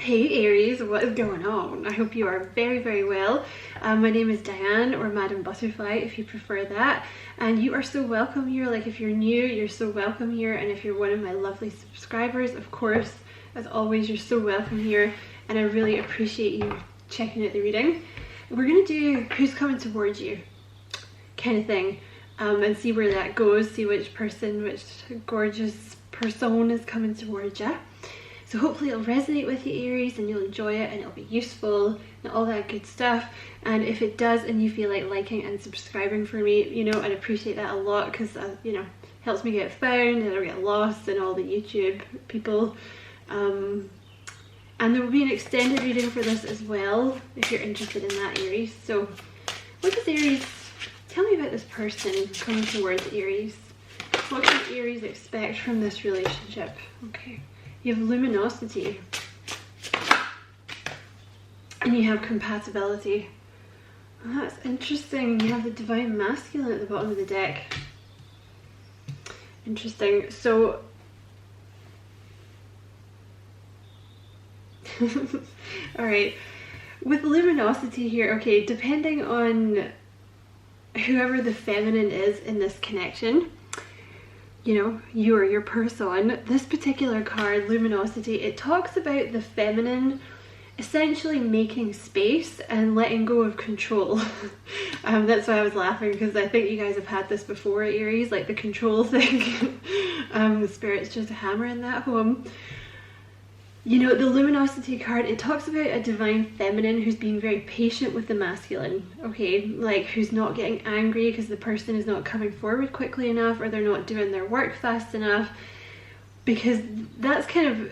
Hey Aries, what is going on? I hope you are very well. My name is Diane, or Madam Butterfly if you prefer that, and you are so welcome here. Like, if you're new, you're so welcome here, and if you're one of my lovely subscribers, of course, as always, you're so welcome here, and I really appreciate you checking out the reading. We're gonna do who's coming towards you kind of thing, and see where that goes, see which person, which gorgeous person is coming towards you. So hopefully it'll resonate with you, Aries, and you'll enjoy it, and it'll be useful and all that good stuff. And if it does and you feel like liking and subscribing for me, you know, I'd appreciate that a lot, because you know, helps me get found and I don't get lost in all the YouTube people. And there will be an extended reading for this as well if you're interested in that, Aries. So what does Aries, tell me about this person coming towards Aries. What can Aries expect from this relationship? Okay. You have Luminosity, and you have Compatibility. Oh, that's interesting. You have the Divine Masculine at the bottom of the deck. Interesting. So, alright, with Luminosity here, okay, depending on whoever the feminine is in this connection, you know, you or your person, this particular card, Luminosity, it talks about the feminine essentially making space and letting go of control. That's why I was laughing, because I think you guys have had this before, Aries, like the control thing. The spirit's just hammering that home. You know, the Luminosity card, it talks about a divine feminine who's being very patient with the masculine, okay? Like, who's not getting angry because the person is not coming forward quickly enough, or they're not doing their work fast enough, because that's kind of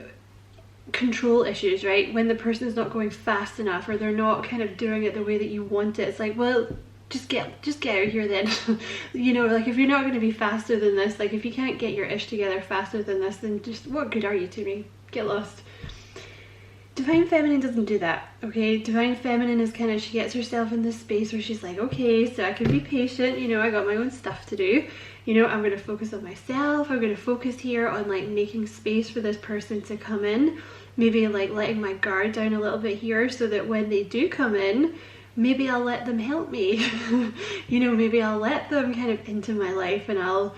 control issues, right? When the person is not going fast enough, or they're not kind of doing it the way that you want it, it's like, well, just get out of here then. You know, like, if you're not going to be faster than this, like, if you can't get your ish together faster than this, then just, what good are you to me? Get lost. Divine Feminine doesn't do that, okay? Divine Feminine is kind of, she gets herself in this space where she's like, okay, so I can be patient, you know, I got my own stuff to do, you know, I'm going to focus on myself, I'm going to focus here on like making space for this person to come in, maybe like letting my guard down a little bit here, so that when they do come in, maybe I'll let them help me. You know, maybe I'll let them kind of into my life, and I'll,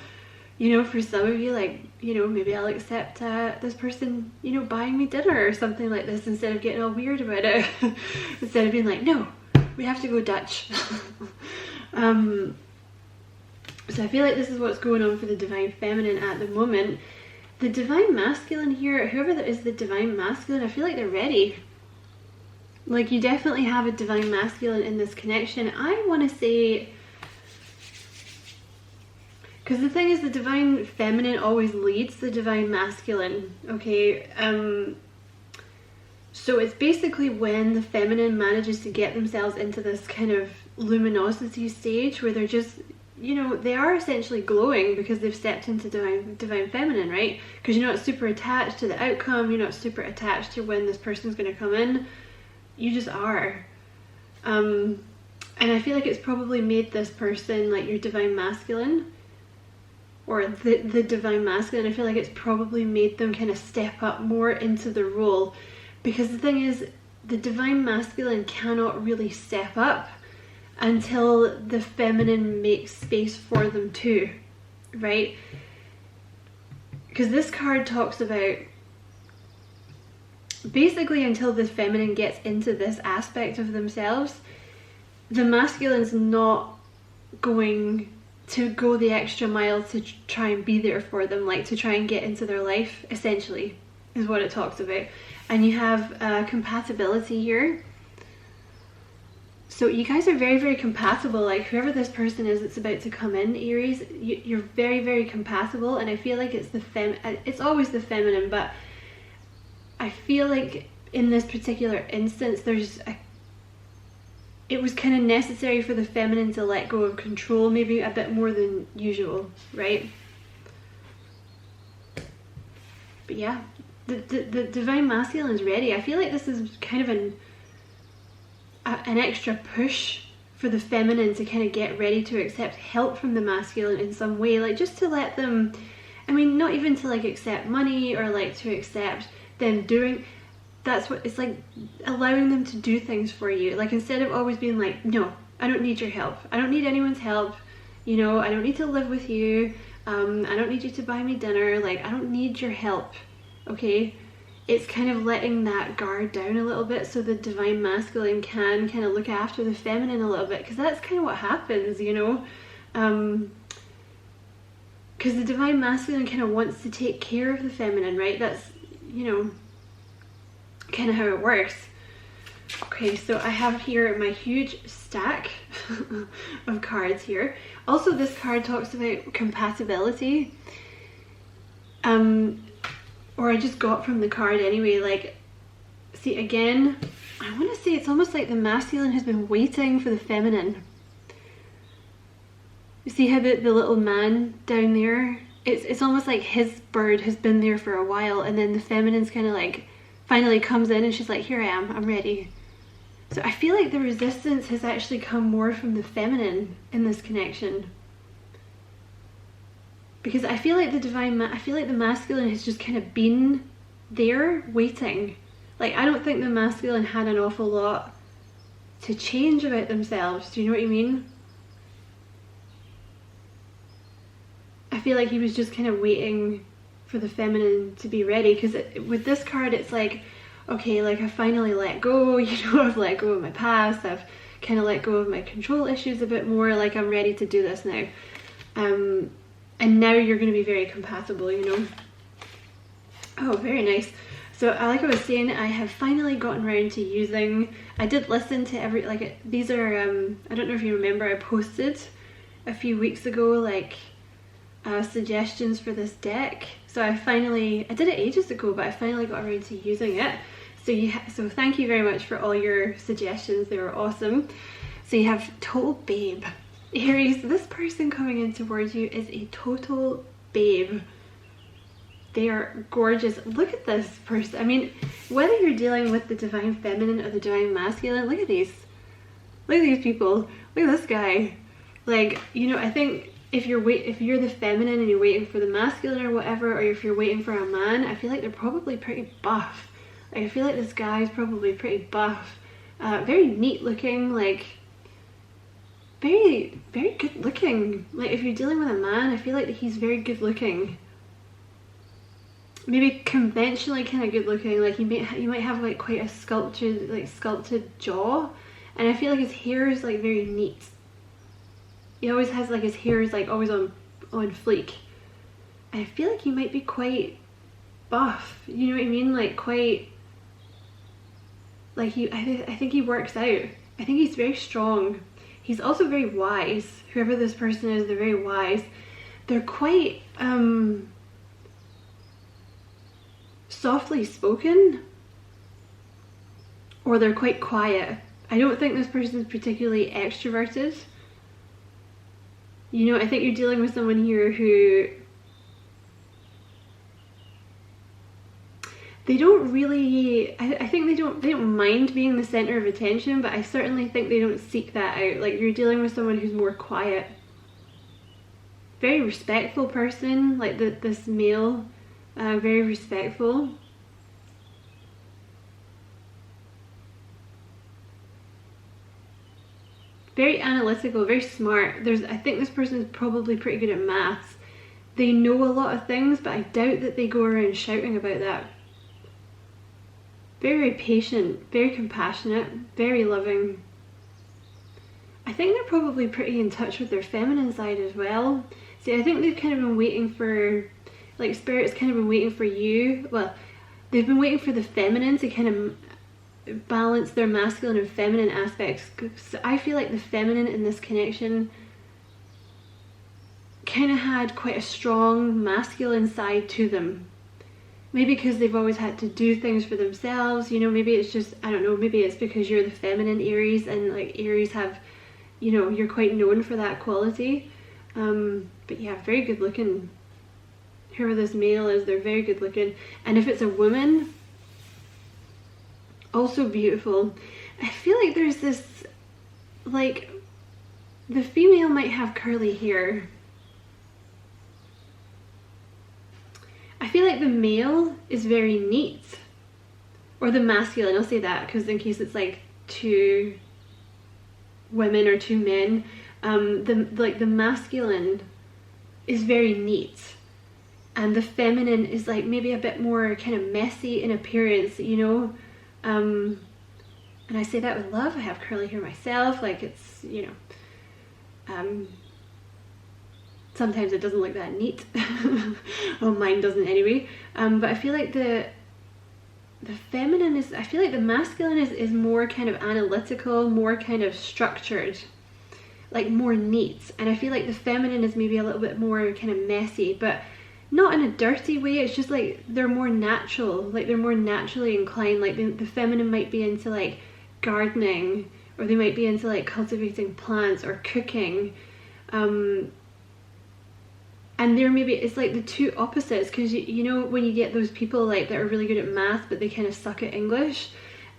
you know, for some of you, like, you know, maybe I'll accept this person, you know, buying me dinner or something like this, instead of getting all weird about it. Instead of being like, no, we have to go Dutch. So I feel like this is what's going on for the Divine Feminine at the moment. The Divine Masculine here, whoever that is the Divine Masculine, I feel like they're ready. Like, you definitely have a Divine Masculine in this connection. I want to say, because the thing is, the Divine Feminine always leads the Divine Masculine, okay? So it's basically when the feminine manages to get themselves into this kind of luminosity stage where they're just, you know, they are essentially glowing because they've stepped into Divine Feminine, right? Because you're not super attached to the outcome, you're not super attached to when this person's going to come in, you just are. And I feel like it's probably made this person, like your Divine Masculine, or the Divine Masculine, I feel like it's probably made them kind of step up more into the role, because the thing is, the Divine Masculine cannot really step up until the feminine makes space for them too, right? Because this card talks about basically until the feminine gets into this aspect of themselves, the masculine's not going to go the extra mile to try and be there for them, like to try and get into their life, essentially, is what it talks about. And you have compatibility here. So you guys are very compatible. Like, whoever this person is that's about to come in, Aries, you're very compatible, and I feel like it's it's always the feminine, but I feel like in this particular instance, it was kind of necessary for the feminine to let go of control, maybe a bit more than usual, right? But yeah, the Divine Masculine is ready. I feel like this is kind of an extra push for the feminine to kind of get ready to accept help from the masculine in some way, like just to let them, I mean, not even to like accept money or like to accept them doing, that's what it's like, allowing them to do things for you. Like, instead of always being like, no, I don't need your help, I don't need anyone's help, you know, I don't need to live with you, I don't need you to buy me dinner, like, I don't need your help, okay? It's kind of letting that guard down a little bit so the divine masculine can kind of look after the feminine a little bit, because that's kind of what happens, you know? Because the divine masculine kind of wants to take care of the feminine, right? That's, you know, kind of how it works. Okay, so I have here my huge stack of cards here. Also, this card talks about compatibility. Or I just got from the card anyway, like, see, again, I want to say it's almost like the masculine has been waiting for the feminine. You see how the little man down there, it's almost like his bird has been there for a while, and then the feminine's kind of like finally comes in and she's like, here I am, I'm ready. So I feel like the resistance has actually come more from the feminine in this connection. Because I feel like I feel like the masculine has just kind of been there waiting. Like, I don't think the masculine had an awful lot to change about themselves. Do you know what I mean? I feel like he was just kind of waiting for the feminine to be ready. Because with this card, it's like, okay, like, I finally let go, you know, I've let go of my past, I've kind of let go of my control issues a bit more, like, I'm ready to do this now. And now you're going to be very compatible, you know. Oh, very nice. So, like I was saying, I have finally gotten around to using, I did listen to these are, I don't know if you remember, I posted a few weeks ago, like, suggestions for this deck. So I did it ages ago, but I finally got around to using it. So thank you very much for all your suggestions, they were awesome. So you have Total Babe. Aries, this person coming in towards you is a total babe. They are gorgeous. Look at this person. I mean, whether you're dealing with the divine feminine or the divine masculine, look at these. Look at these people. Look at this guy. Like, you know, I think if you're the feminine and you're waiting for the masculine or whatever, or if you're waiting for a man, I feel like they're probably pretty buff. Like, I feel like this guy is probably pretty buff. Very neat looking, like, very, very good looking. Like, if you're dealing with a man, I feel like he's very good looking. Maybe conventionally kind of good looking. Like, you might have like quite a sculpted jaw, and I feel like his hair is like very neat. He always has like his hair is like always on fleek. I feel like he might be quite buff. You know what I mean? Like, quite. Like, I think he works out. I think he's very strong. He's also very wise. Whoever this person is, they're very wise. They're quite softly spoken, or they're quite quiet. I don't think this person is particularly extroverted. You know, I think you're dealing with someone here who they don't really, I think they don't mind being the center of attention, but I certainly think they don't seek that out. Like, you're dealing with someone who's more quiet. Very respectful person, like this male, very respectful. Very analytical, very smart. I think this person is probably pretty good at maths. They know a lot of things, but I doubt that they go around shouting about that. Very, very patient, very compassionate, very loving. I think they're probably pretty in touch with their feminine side as well. See, I think they've kind of been waiting for, like, Spirit's kind of been waiting for you. Well, they've been waiting for the feminine to kind of balance their masculine and feminine aspects. So I feel like the feminine in this connection kind of had quite a strong masculine side to them. Maybe because they've always had to do things for themselves, you know, maybe it's just, I don't know, maybe it's because you're the feminine Aries, and like Aries have, you know, you're quite known for that quality. But yeah, very good looking. Whoever this male is, they're very good looking. And if it's a woman, also beautiful. I feel like there's this, like, the female might have curly hair. I feel like the male is very neat. or the masculine, I'll say that because in case it's like two women or two men, the masculine is very neat, and the feminine is like maybe a bit more kind of messy in appearance, you know. And I say that with love. I have curly hair myself, like it's, you know, sometimes it doesn't look that neat. Well, mine doesn't anyway. But I feel like the feminine is, I feel like the masculine is more kind of analytical, more kind of structured, like more neat. And I feel like the feminine is maybe a little bit more kind of messy, but not in a dirty way. It's just like they're more natural, like they're more naturally inclined. Like the feminine might be into like gardening, or they might be into like cultivating plants or cooking. And there maybe it's like the two opposites, because you know when you get those people like that are really good at math but they kind of suck at English,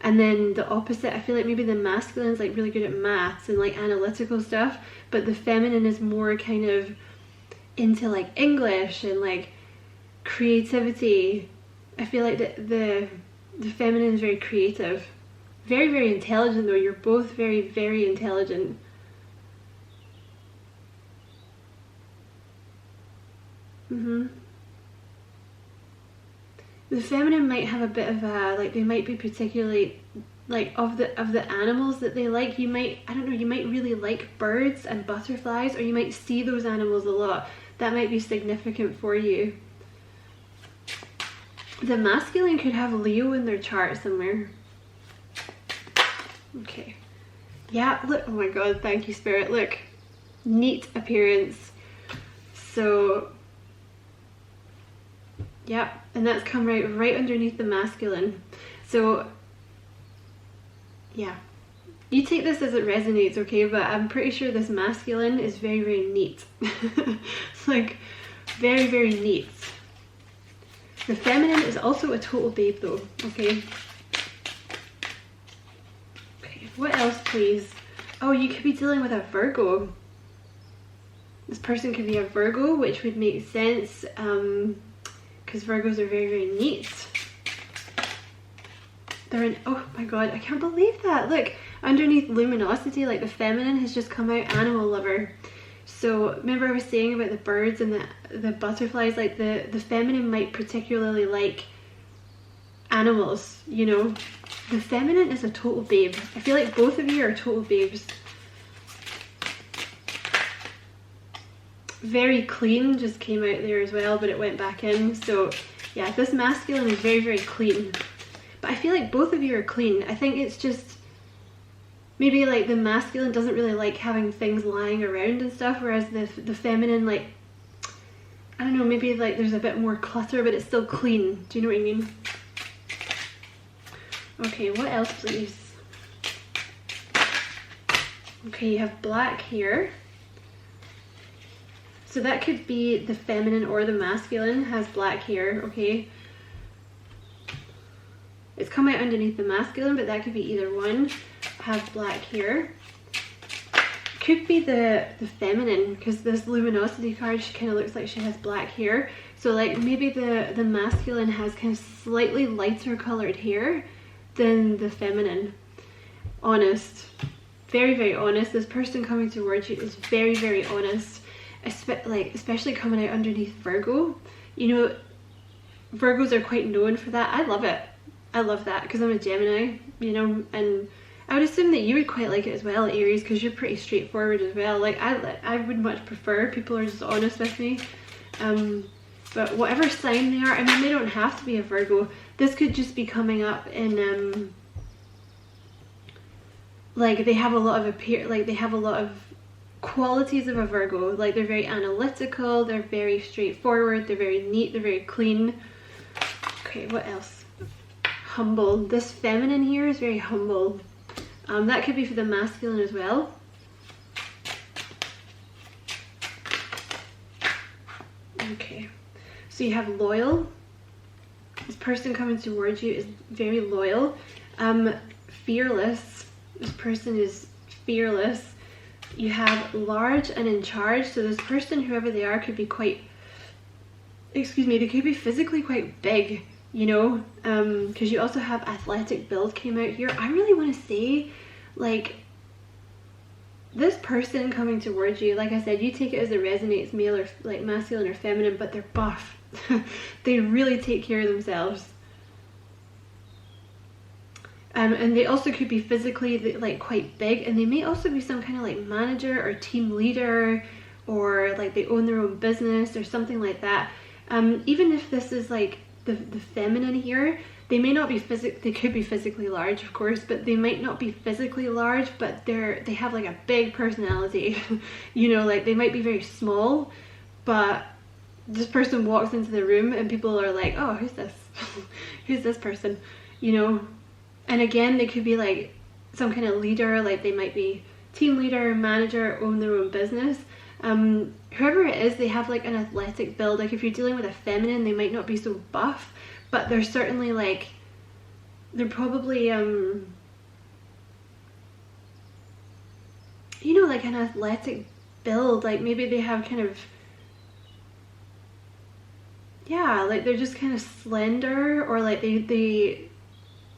and then the opposite, I feel like maybe the masculine is like really good at maths and like analytical stuff, but the feminine is more kind of into like English and like creativity. I feel like the feminine is very creative, very, very intelligent though. You're both very, very intelligent. The feminine might have a bit of a, like they might be particularly like of the animals that they like, you might, I don't know, you might really like birds and butterflies, or you might see those animals a lot. That might be significant for you. The masculine could have Leo in their chart somewhere. Okay. Yeah, look, oh my god, thank you Spirit. Look, neat appearance. So yeah, and that's come right underneath the masculine. So yeah, you take this as it resonates, okay? But I'm pretty sure this masculine is very, very neat. It's like very, very neat. The feminine is also a total babe though, okay? Okay, what else please? Oh, you could be dealing with a Virgo. This person could be a Virgo, which would make sense, because Virgos are very, very neat. They're in, oh my god, I can't believe that. Look, underneath Luminosity, like the feminine has just come out, animal lover. So remember I was saying about the birds and the butterflies, like the feminine might particularly like animals, you know. The feminine is a total babe. I feel like both of you are total babes. Very clean just came out there as well, but it went back in. So yeah, this masculine is very, very clean. But I feel like both of you are clean. I think it's just maybe like the masculine doesn't really like having things lying around and stuff, whereas the feminine, like, I don't know, maybe like there's a bit more clutter, but it's still clean. Do you know what I mean? Okay, what else please? Okay, you have black here. So that could be the feminine or the masculine has black hair, okay? It's come out underneath the masculine, but that could be either one. Have black hair. Could be the feminine, because this Luminosity card, she kind of looks like she has black hair. So like maybe the masculine has kind of slightly lighter colored hair than the feminine. Honest. Very, very honest. This person coming towards you is very, very honest. Especially coming out underneath Virgo. You know, Virgos are quite known for that. I love it. I love that because I'm a Gemini, you know, and I would assume that you would quite like it as well, Aries, because you're pretty straightforward as well. Like I would much prefer people are just honest with me. But whatever sign they are, I mean, they don't have to be a Virgo. This could just be coming up in like they have a lot of they have a lot of qualities of a Virgo. Like they're very analytical, they're very straightforward, they're very neat, they're very clean. Okay, what else? Humble. This feminine here is very humble. That could be for the masculine as well. Okay, so you have loyal. This person coming towards you is very loyal. Fearless. This person is fearless. You have large and in charge. So this person, whoever they are, could be quite, excuse me, they could be physically quite big. you know, because you also have athletic build came out here. I really want to say, like, this person coming towards you, like I said, you take it as it resonates, male or like masculine or feminine, but they're buff. They really take care of themselves. And they also could be physically like quite big, and they may also be some kind of like manager or team leader, or like they own their own business or something like that. Even if this is like the feminine here, they may not be they could be physically large, of course, but they might not be physically large, but they have like a big personality. You know, like they might be very small, but this person walks into the room and people are like, oh, who's this? Who's this person? You know. And again, they could be like some kind of leader, like they might be team leader, manager, own their own business. Whoever it is, they have like an athletic build. Like if you're dealing with a feminine, they might not be so buff, but they're certainly like, they're probably, you know, like an athletic build. Like maybe they have kind of, yeah, like they're just kind of slender, or like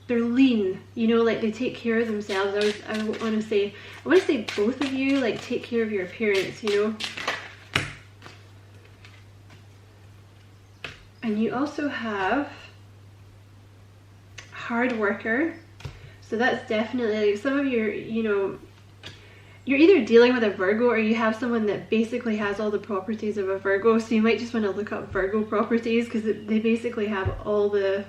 they're lean, you know, like they take care of themselves. I want to say both of you like take care of your appearance, you know. And you also have hard worker. So that's definitely like some of your, you know, you're either dealing with a Virgo or you have someone that basically has all the properties of a Virgo. So you might just want to look up Virgo properties, because they basically have all of the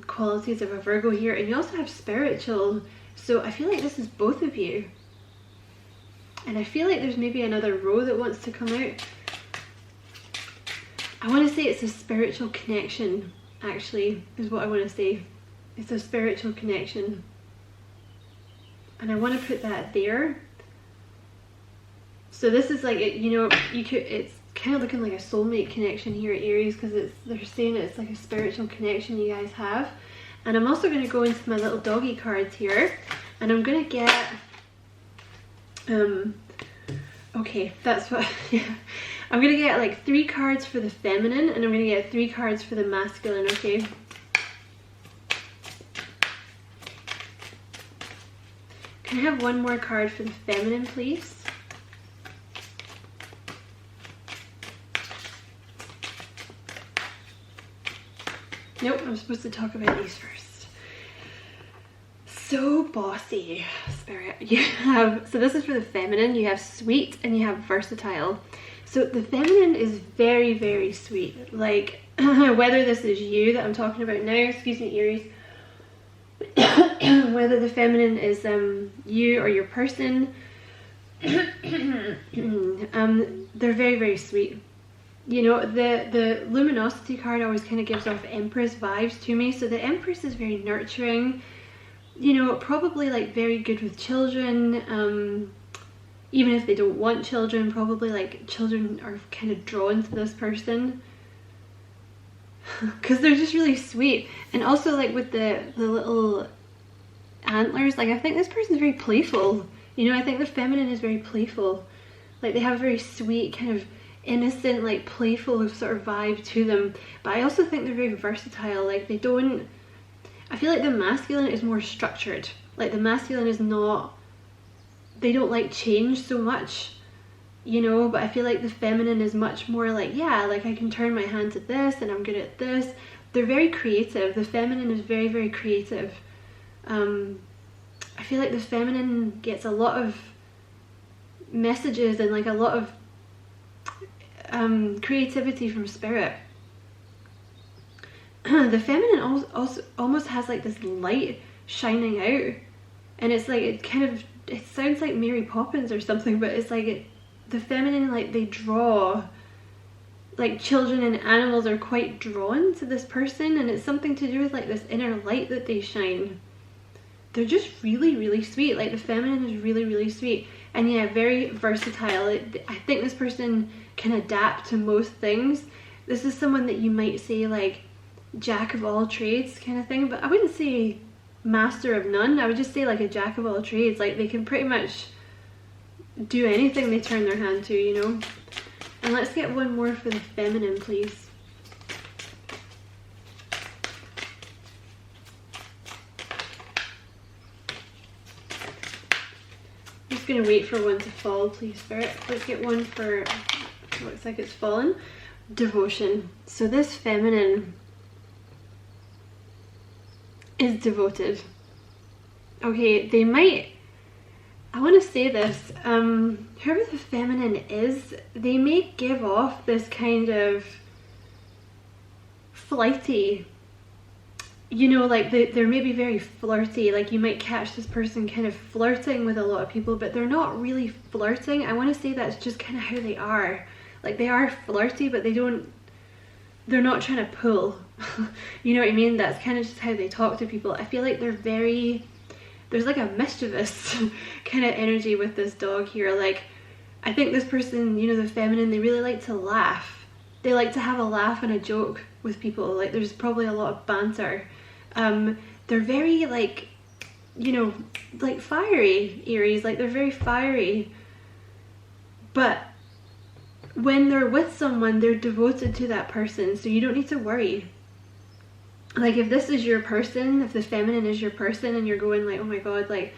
qualities of a Virgo here. And you also have spiritual, so I feel like this is both of you, and I feel like there's maybe another row that wants to come out. I want to say it's a spiritual connection, actually, is what I want to say. It's a spiritual connection, and I want to put that there. So this is like, you know, it's kind of looking like a soulmate connection here at Aries, because they're saying it's like a spiritual connection you guys have. And I'm also going to go into my little doggy cards here, and I'm going to get okay, that's what yeah, I'm going to get like 3 cards for the feminine, and I'm going to get 3 cards for the masculine. Okay, can I have one more card for the feminine, please? Nope, I'm supposed to talk about these first. So bossy, Spirit. You have, so this is for the feminine, you have sweet and you have versatile. So the feminine is very, very sweet. Like, whether this is you that I'm talking about now, excuse me, Aries, whether the feminine is you or your person, they're very, very sweet. You know, the Luminosity card always kind of gives off Empress vibes to me. So the Empress is very nurturing, you know, probably like very good with children. Even if they don't want children, probably like children are kind of drawn to this person because they're just really sweet. And also like with the little antlers, like I think this person's very playful. You know, I think the feminine is very playful. Like they have a very sweet kind of innocent, like playful sort of vibe to them. But I also think they're very versatile. Like they don't, I feel like the masculine is more structured. Like the masculine is not, they don't like change so much, you know, but I feel like the feminine is much more like, yeah, like I can turn my hand to this and I'm good at this. They're very creative. The feminine is very, very creative. I feel like the feminine gets a lot of messages and like a lot of creativity from spirit. The feminine also almost has like this light shining out, and it's like it sounds like Mary Poppins or something, but it's like the feminine, like they draw, like children and animals are quite drawn to this person, and it's something to do with like this inner light that they shine. They're just really, really sweet. Like the feminine is really, really sweet, and yeah, very versatile. I think this person can adapt to most things. This is someone that you might say like jack of all trades kind of thing, but I wouldn't say master of none. I would just say like a jack of all trades. Like they can pretty much do anything they turn their hand to, you know. And let's get one more for the feminine, please. going to wait for one to fall, please, Spirit. Let's get one for, looks like it's fallen. Devotion. So this feminine is devoted. Okay, they might, I want to say this, whoever the feminine is, they may give off this kind of flighty, you know, like they're maybe very flirty, like you might catch this person kind of flirting with a lot of people, but they're not really flirting. I want to say that's just kind of how they are. Like they are flirty, but they're not trying to pull. You know what I mean? That's kind of just how they talk to people. I feel like they're very, there's like a mischievous kind of energy with this dog here. Like, I think this person, you know, the feminine, they really like to laugh. They like to have a laugh and a joke with people. Like, there's probably a lot of banter. They're very, like, you know, like fiery, Aries. Like, they're very fiery. But when they're with someone, they're devoted to that person, so you don't need to worry. Like, if this is your person, if the feminine is your person and you're going like, oh my god, like,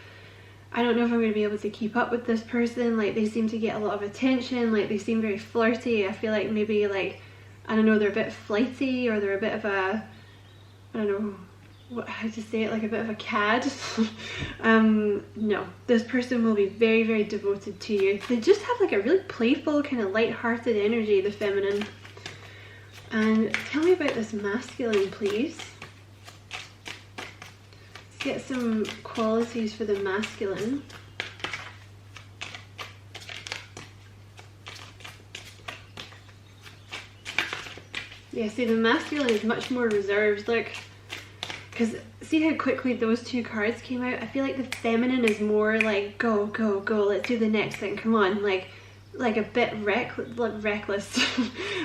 I don't know if I'm going to be able to keep up with this person, like, they seem to get a lot of attention, like, they seem very flirty, I feel like maybe, like, I don't know, they're a bit flighty, or they're a bit of a, I don't know how to say it, like a bit of a cad. No, this person will be very, very devoted to you. They just have like a really playful, kind of light-hearted energy, the feminine. And tell me about this masculine, please. Let's get some qualities for the masculine. Yeah, see, the masculine is much more reserved, like, because see how quickly those two cards came out? I feel like the feminine is more like, go, go, go, let's do the next thing, come on, like a bit reckless.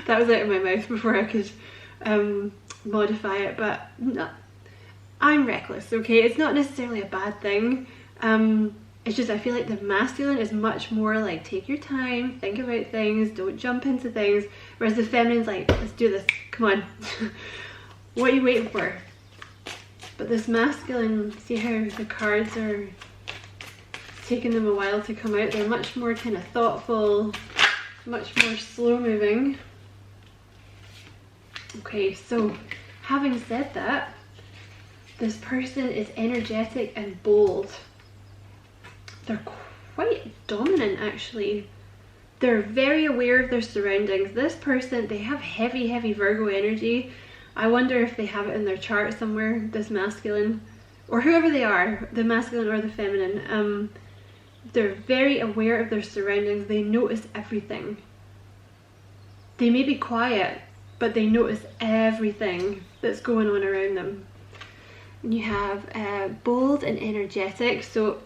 That was out of my mouth before I could modify it, but no, I'm reckless, okay? It's not necessarily a bad thing. It's just, I feel like the masculine is much more like, take your time, think about things, don't jump into things, whereas the feminine's like, let's do this, come on. What are you waiting for? But this masculine, see how the cards are taking them a while to come out? They're much more kind of thoughtful, much more slow moving. Okay, so having said that, this person is energetic and bold. They're quite dominant, actually. They're very aware of their surroundings. This person, they have heavy, heavy Virgo energy. I wonder if they have it in their chart somewhere, this masculine, or whoever they are, the masculine or the feminine. They're very aware of their surroundings. They notice everything. They may be quiet, but they notice everything that's going on around them. And you have bold and energetic, so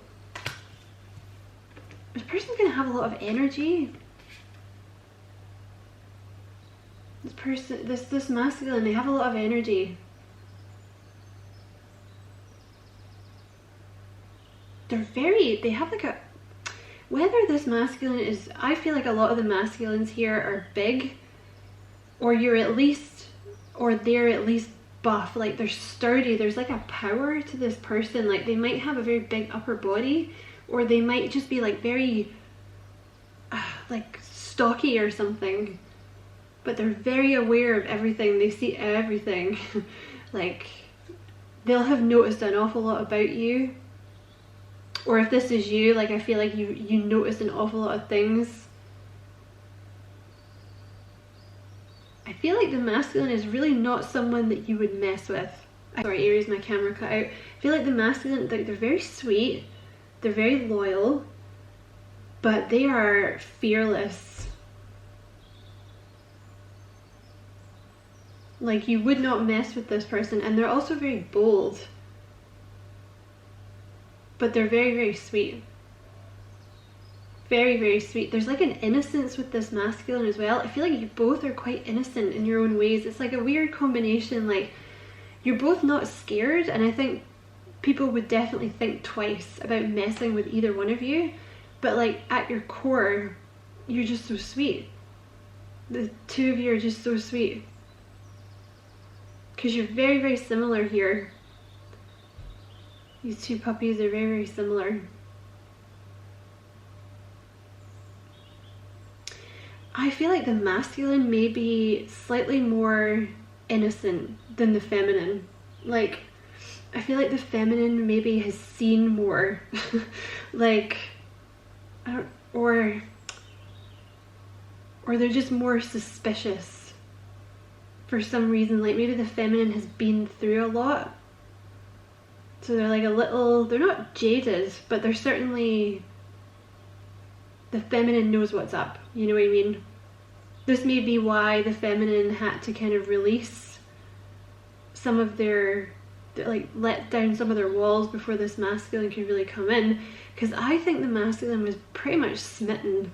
this person's going to have a lot of energy. This person, this masculine, they have a lot of energy. They have like a, whether this masculine is, I feel like a lot of the masculines here are big, or they're at least buff, like they're sturdy. There's like a power to this person, like they might have a very big upper body, or they might just be like very like stocky or something, but they're very aware of everything. They see everything. Like, they'll have noticed an awful lot about you, or if this is you, like I feel like you notice an awful lot of things. I feel like the masculine is really not someone that you would mess with. Sorry, Aries, my camera cut out. I feel like the masculine, they're very sweet, they're very loyal, but they are fearless. Like, you would not mess with this person, and they're also very bold, but they're very, very sweet. Very, very sweet. There's like an innocence with this masculine as well. I feel like you both are quite innocent in your own ways. It's like a weird combination, like you're both not scared, and I think people would definitely think twice about messing with either one of you, but like at your core, you're just so sweet. The two of you are just so sweet. Because you're very, very similar here. These two puppies are very, very similar. I feel like the masculine may be slightly more innocent than the feminine. Like, I feel like the feminine maybe has seen more. Like, I don't, or they're just more suspicious for some reason. Like, maybe the feminine has been through a lot. So they're like a little, they're not jaded, but they're certainly, the feminine knows what's up, you know what I mean? This may be why the feminine had to kind of release some of their, like, let down some of their walls before this masculine could really come in. Because I think the masculine was pretty much smitten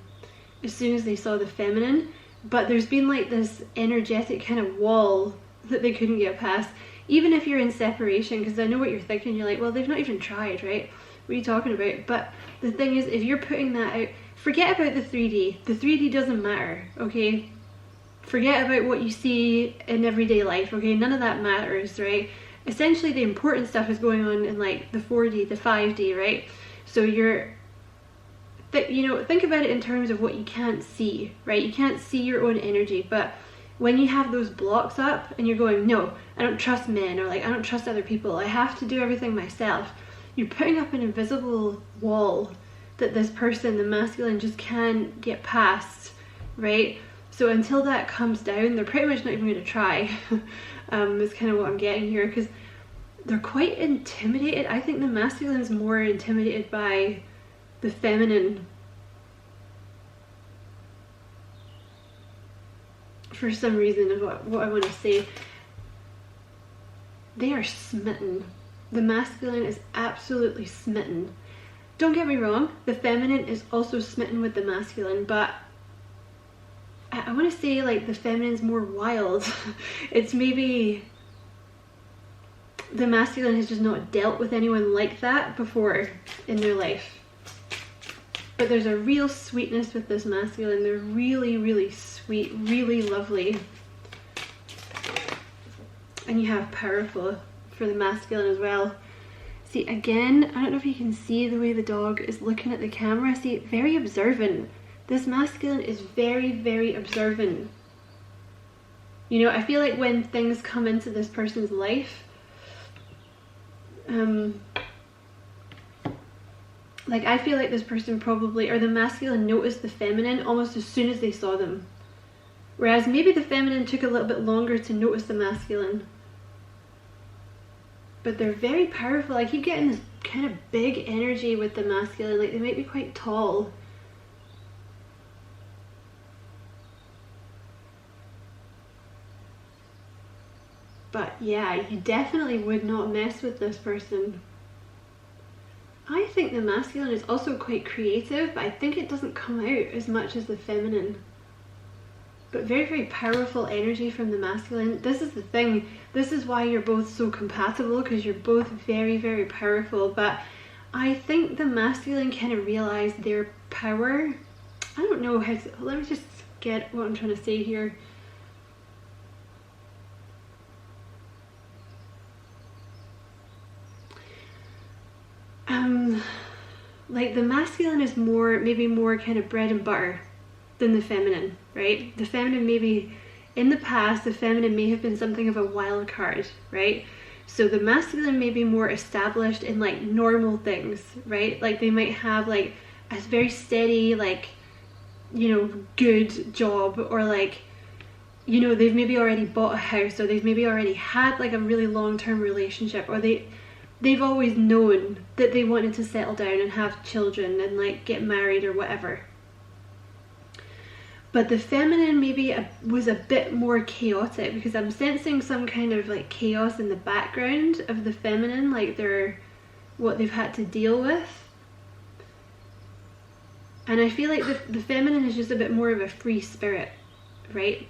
as soon as they saw the feminine, but there's been like this energetic kind of wall that they couldn't get past. Even if you're in separation, because I know what you're thinking, you're like, well, they've not even tried, right? What are you talking about? But the thing is, if you're putting that out, forget about the 3D. The 3D doesn't matter, okay? Forget about what you see in everyday life, okay? None of that matters, right? Essentially, the important stuff is going on in like the 4D, the 5D, right? So you're, you know, think about it in terms of what you can't see, right? You can't see your own energy, but when you have those blocks up and you're going, no, I don't trust men, or like, I don't trust other people, I have to do everything myself, you're putting up an invisible wall that this person, the masculine, just can't get past, right? So until that comes down, they're pretty much not even going to try. Is kind of what I'm getting here, because they're quite intimidated. I think the masculine is more intimidated by the feminine for some reason, is what I want to say. They are smitten. The masculine is absolutely smitten. Don't get me wrong, the feminine is also smitten with the masculine, but I want to say like the feminine's more wild. It's maybe the masculine has just not dealt with anyone like that before in their life. But there's a real sweetness with this masculine. They're really, really sweet, really lovely. And you have powerful for the masculine as well. See, again, I don't know if you can see the way the dog is looking at the camera. See, very observant. This masculine is very, very observant. You know, I feel like when things come into this person's life, like I feel like this person probably, or the masculine, noticed the feminine almost as soon as they saw them. Whereas maybe the feminine took a little bit longer to notice the masculine. But they're very powerful. I keep getting this kind of big energy with the masculine, like they might be quite tall. But yeah, you definitely would not mess with this person. I think the masculine is also quite creative, but I think it doesn't come out as much as the feminine. But very, very powerful energy from the masculine. This is the thing. This is why you're both so compatible, because you're both very, very powerful. But I think the masculine kind of realized their power. I don't know how to, let me just get what I'm trying to say here. Like the masculine is more, maybe more kind of bread and butter than the feminine, right? The feminine maybe, in the past, the feminine may have been something of a wild card, right? So the masculine may be more established in like normal things, right? Like they might have like a very steady, like, you know, good job, or like, you know, they've maybe already bought a house, or they've maybe already had like a really long-term relationship, or they've always known that they wanted to settle down and have children and like get married or whatever. But the feminine maybe was a bit more chaotic, because I'm sensing some kind of like chaos in the background of the feminine, like what they've had to deal with. And I feel like the feminine is just a bit more of a free spirit, right?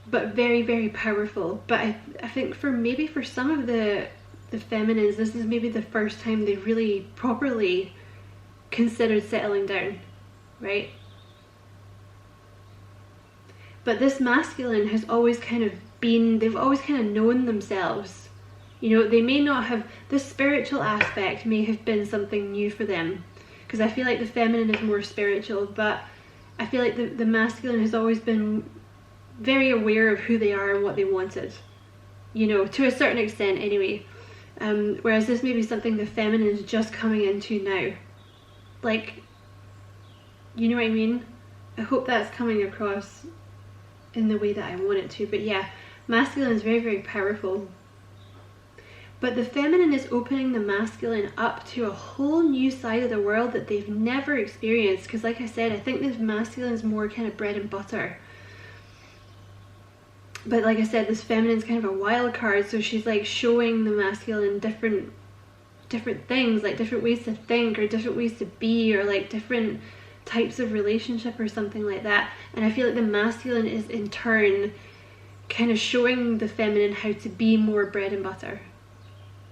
But very, very powerful. But I think for some of the feminines, this is maybe the first time they really properly considered settling down, right? But this masculine has always kind of been, they've always kind of known themselves. You know, they may not have, the spiritual aspect may have been something new for them, because I feel like the feminine is more spiritual, but I feel like the masculine has always been very aware of who they are and what they wanted, you know, to a certain extent anyway. Whereas this may be something the feminine is just coming into now. Like, you know what I mean? I hope that's coming across in the way that I want it to. But yeah, masculine is very, very powerful. But the feminine is opening the masculine up to a whole new side of the world that they've never experienced. Because like I said, I think this masculine is more kind of bread and butter. But like I said, this feminine is kind of a wild card. So she's like showing the masculine different things, like different ways to think or different ways to be, or like different types of relationship or something like that. And I feel like the masculine is in turn kind of showing the feminine how to be more bread and butter.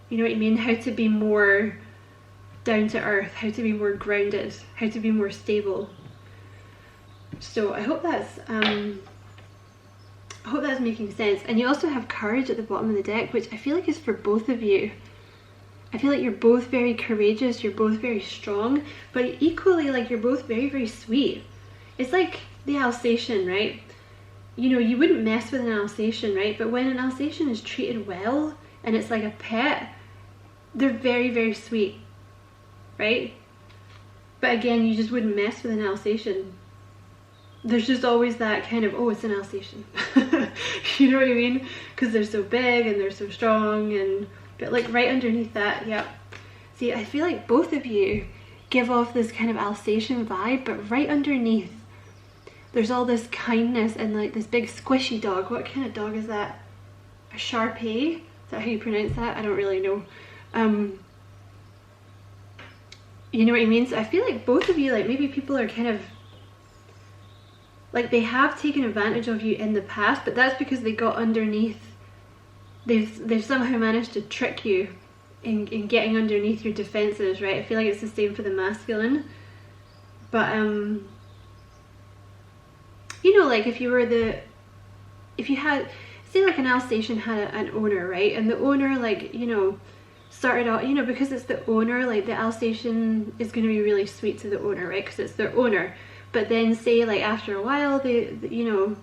You know what I mean? How to be more down to earth, how to be more grounded, how to be more stable. So I hope that's making sense. And you also have courage at the bottom of the deck, which I feel like is for both of you. I feel like you're both very courageous, you're both very strong, but equally like you're both very, very sweet. It's like the Alsatian, right? You know, you wouldn't mess with an Alsatian, right? But when an Alsatian is treated well and it's like a pet, they're very, very sweet, right? But again, you just wouldn't mess with an Alsatian. There's just always that kind of, oh, it's an Alsatian. You know what I mean? Because they're so big and they're so strong, and but like right underneath that, yeah. See, I feel like both of you give off this kind of Alsatian vibe, but right underneath there's all this kindness and like this big squishy dog. What kind of dog is that? A Shar-Pei? Is that how you pronounce that? I don't really know. You know what I mean? So I feel like both of you, like maybe people are kind of like they have taken advantage of you in the past, but that's because they got underneath. They've somehow managed to trick you in getting underneath your defenses, right? I feel like it's the same for the masculine. But you know, like if you had, say like an Alsatian had an owner, right? And the owner, like, you know, started out, you know, because it's the owner, like the Alsatian is going to be really sweet to the owner, right? Because it's their owner. But then say like after a while, you know,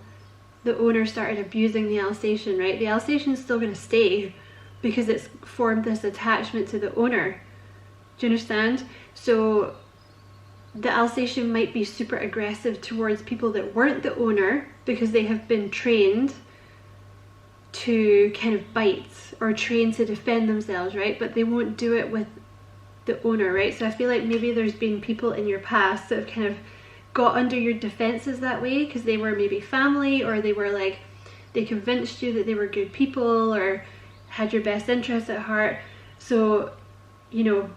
the owner started abusing the Alsatian, right? The Alsatian is still going to stay because it's formed this attachment to the owner. Do you understand? So the Alsatian might be super aggressive towards people that weren't the owner because they have been trained to kind of bite or trained to defend themselves, right? But they won't do it with the owner, right? So I feel like maybe there's been people in your past that have kind of got under your defenses that way because they were maybe family, or they were like, they convinced you that they were good people or had your best interests at heart. So, you know,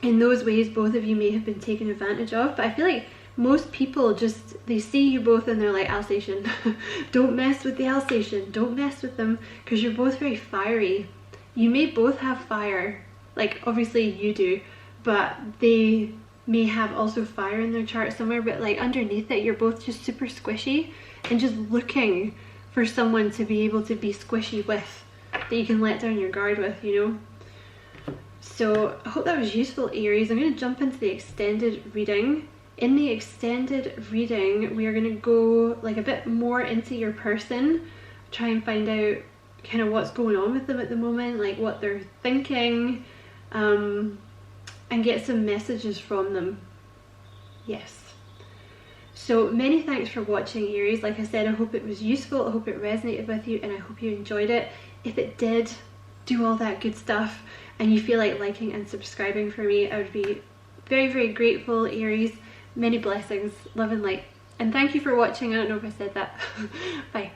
in those ways both of you may have been taken advantage of. But I feel like most people just, they see you both and they're like, Alsatian, don't mess with the Alsatian, don't mess with them, because you're both very fiery. You may both have fire, like obviously you do, but they may have also fire in their chart somewhere, but like underneath it you're both just super squishy and just looking for someone to be able to be squishy with, that you can let down your guard with, you know. So I hope that was useful, Aries. I'm going to jump into the extended reading. In the extended reading we are going to go like a bit more into your person, try and find out kind of what's going on with them at the moment, like what they're thinking, and get some messages from them. Yes. So many thanks for watching, Aries. Like I said, I hope it was useful, I hope it resonated with you, and I hope you enjoyed it. If it did, do all that good stuff and you feel like liking and subscribing for me, I would be very, very grateful, Aries. Many blessings, love and light. And thank you for watching. I don't know if I said that. Bye.